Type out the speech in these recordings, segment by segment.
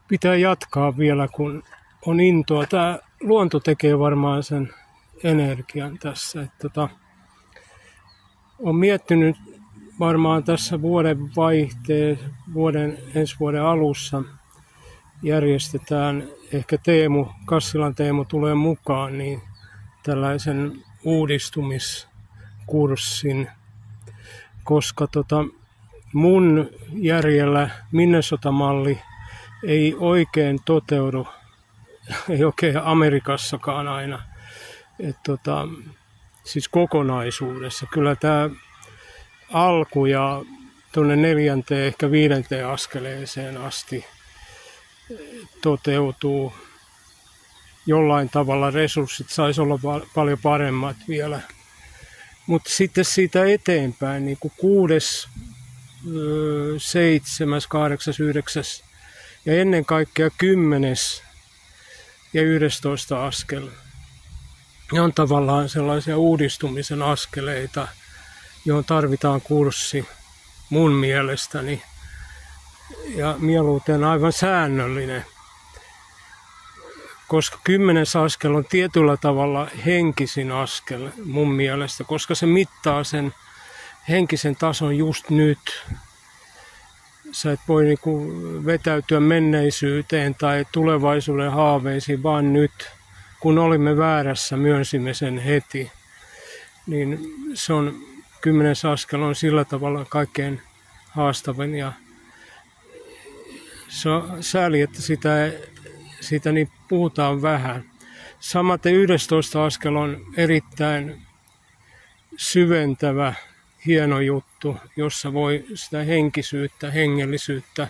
pitää jatkaa vielä, kun on intoa. Tämä luonto tekee varmaan sen energian tässä. Olen miettinyt varmaan tässä ensi vuoden alussa järjestetään, ehkä Kassilan Teemu tulee mukaan, niin tällaisen uudistumiskurssin, koska mun järjellä Minnesota-malli ei oikein toteudu, ei oikein Amerikassakaan aina, siis kokonaisuudessa. Kyllä tämä alku ja tuonne 4., ehkä 5. askeleeseen asti toteutuu jollain tavalla, resurssit saisi olla paljon paremmat vielä. Mutta sitten siitä eteenpäin, niin kuin 6., 7., 8., 9. ja ennen kaikkea 10. ja 11. askel. Ne on tavallaan sellaisia uudistumisen askeleita, johon tarvitaan kurssi mun mielestäni. Ja mieluiten aivan säännöllinen. Koska 10. askel on tietyllä tavalla henkisin askel mun mielestä, koska se mittaa sen henkisen tason just nyt. Sä et voi niinku vetäytyä menneisyyteen tai tulevaisuuden haaveisiin, vaan nyt, kun olimme väärässä, myönsimme sen heti. Niin se on 10. askel on sillä tavalla kaikkein haastavin, ja se on sääli, että siitä niin puhutaan vähän. Samaten 11. askel on erittäin syventävä, hieno juttu, jossa voi sitä henkisyyttä, hengellisyyttä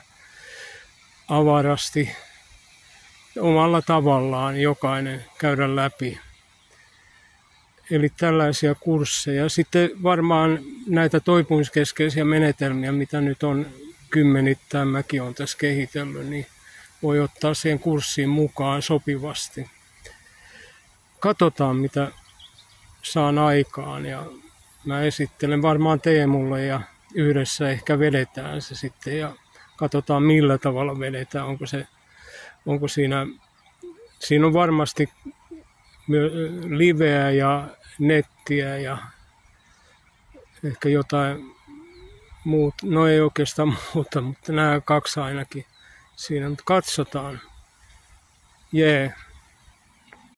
avarasti omalla tavallaan jokainen käydä läpi. Eli tällaisia kursseja. Sitten varmaan näitä toipumiskeskeisiä menetelmiä, mitä nyt on kymmenittäin mäkin olen tässä kehitellyt, niin voi ottaa siihen kurssiin mukaan sopivasti. Katsotaan, mitä saan aikaan, ja mä esittelen varmaan Teemulle ja yhdessä ehkä vedetään se sitten ja katsotaan millä tavalla vedetään. Onko siinä on varmasti liveä ja nettiä ja ehkä jotain muuta. No ei oikeastaan muuta, mutta nämä 2 ainakin siinä. Mutta katsotaan. Jee.